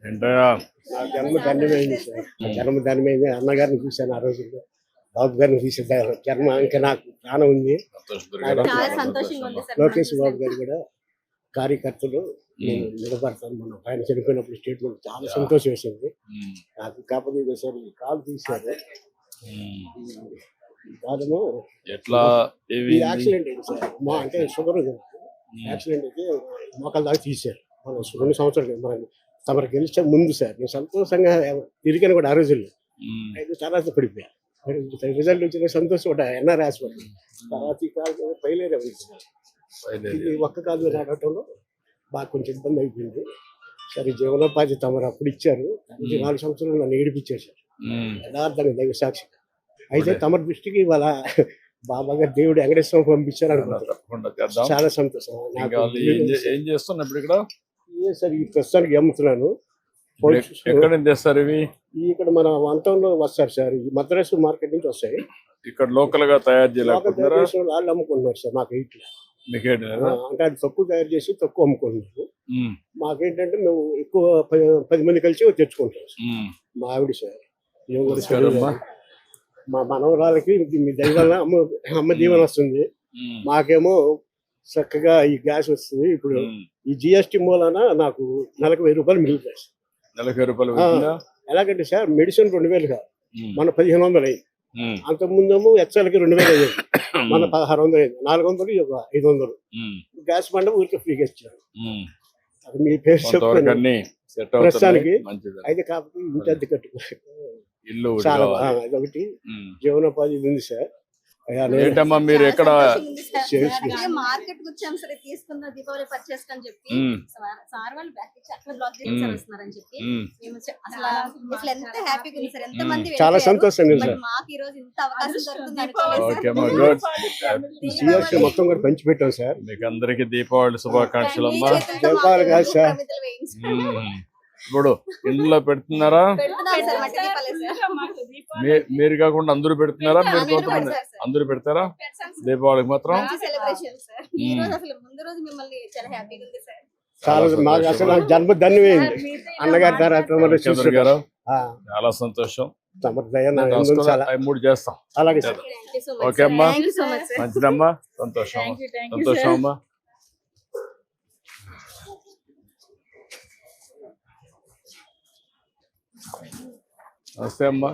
ఏంటయ్యా నా జన్మ ధన్యమైంది సార్. జన్మ ధన్యమైంది. అన్నగారిని చూశాను ఆ రోజుల్లో, బాబు గారిని చూసాను. జన్మ ఇంకా నాకు ప్రాణం ఉంది. చాలా సంతోషంగా ఉంది సార్. లోకేష్ బాబు గారు కూడా కార్యకర్తలు నేను నిలబడతాను. మనం ఆయన చనిపోయినప్పుడు స్టేట్మెంట్ చాలా సంతోషం వేసింది నాకు. కాకపోతే ఒకసారి కాలు తీశారు. కాదము ఎట్లా ఈ యాక్సిడెంట్ అయింది సార్. మా అంటే షుగర్ యాక్సిడెంట్ అయితే మోకాల దాకా తీశారు. మనం 2 సంవత్సరాలు మనం తమరు గెలిచే ముందు సార్. నేను సంతోషంగా తిరిగాను కూడా ఆ రోజుల్లో. అయితే తర్వాత పడిపోయా. రిజల్ట్ వచ్చిన సంతోషం కూడా ఎన్ఆర్ హాస్పిటల్. తర్వాత ఈ కాలు పైలేరే ఇది ఒక్క కాలు మీద నడవటంలో బాగా కొంచెం ఇబ్బంది అయిపోయింది. సరే జీవనోపాధి తమరు అప్పుడు ఇచ్చారు. 4 సంవత్సరాలు నన్ను ఏడిపించేశారు యథార్థంగా దైవ సాక్షిగా. అయితే తమరి దృష్టికి ఇవాళ బాబా గారు దేవుడు వెంకటేశ్వరం పంపించారు అనుకుంటున్నాను. చాలా సంతోషం. ఏం చేస్తున్నా ఇప్పుడు ఇక్కడ సార్ ఈ ప్రస్తుతానికి అమ్ముతున్నాను. ఎక్కడ తెస్తారు ఇవి? ఇక్కడ మన వంతంలో వస్తారు సార్. ఈ మద్రాసు మార్కెట్ నుంచి వస్తాయి. ఇక్కడ లోకల్ గా తయారు చేయలేకపోతున్నారా? వాళ్ళు అమ్ముకుంటున్నారు సార్. మాకు మీకేంటి అంటే అది తక్కువ తయారు చేసి తక్కువ అమ్ముకుంటున్నారు. మాకేంటంటే మేము ఎక్కువ 10 మంది కలిసి తెచ్చుకుంటాం. మా ఆవిడ సార్ మా మనవరాలకి మీ దైవాల అమ్మ దీవెన వస్తుంది. మాకేమో చక్కగా ఈ గ్యాస్ వస్తుంది. ఇప్పుడు ఈ జిఎస్టీ మూలాన నాకు నెలకు 1000 రూపాయలు మిగులుతాయి. నెలకు 1000 రూపాయలు ఎలాగంటే సార్ మెడిసిన్ 2000 కాదు, మన 1500 అయ్యి. అంతకుముందేమో హెచ్ఎల్కి 2000 అయ్యేది, మన 1600 అయింది. 400 500 గ్యాస్ బండ ఊరికి ఫ్రీగా ఇచ్చారు. అది మీ పేరు చెప్తాను ప్రస్తుతానికి. అయితే కాకపోతే ఇంటి అద్దె కట్టుకో చాలా అదొకటి జీవనోపాధి ఉంది సార్. ఏంటమ్మా మీరు ఎక్కడ మార్కెట్ వచ్చాం సరే తీసుకున్న దీపావళి పర్చేస్ అని చెప్పి సార్ వాళ్ళు అట్లా బ్లాక్ చేస్తున్నారని చెప్పి మేము అసలు ఎంత హ్యాపీగా ఉంది సార్. ఎంత మంది చాలా సంతోషంగా సార్. మాకు ఈ రోజు ఇంత అవకాశం దొరుకుతుంది. మొత్తం కూడా పంచి పెట్టాం సార్. మీకు అందరికి దీపావళి శుభాకాంక్షలు అమ్మా. దీపావళి కాదు సార్, ఇప్పుడు ఇంట్లో పెడుతున్నారా? మీరు కాకుండా అందరూ పెడుతున్నారా? మీరు కొంతమంది అందరూ పెడతారా దీపావళికి మాత్రం? మాకు అసలు జన్మ ధన్యమైంది అన్నగారి తర్వాత. చాలా సంతోషం. 3 చేస్తాం. అలాగే సార్. ఓకే అమ్మా, మంచిదమ్మా, సంతోషం సంతోషం అమ్మా. నమస్తే అమ్మా.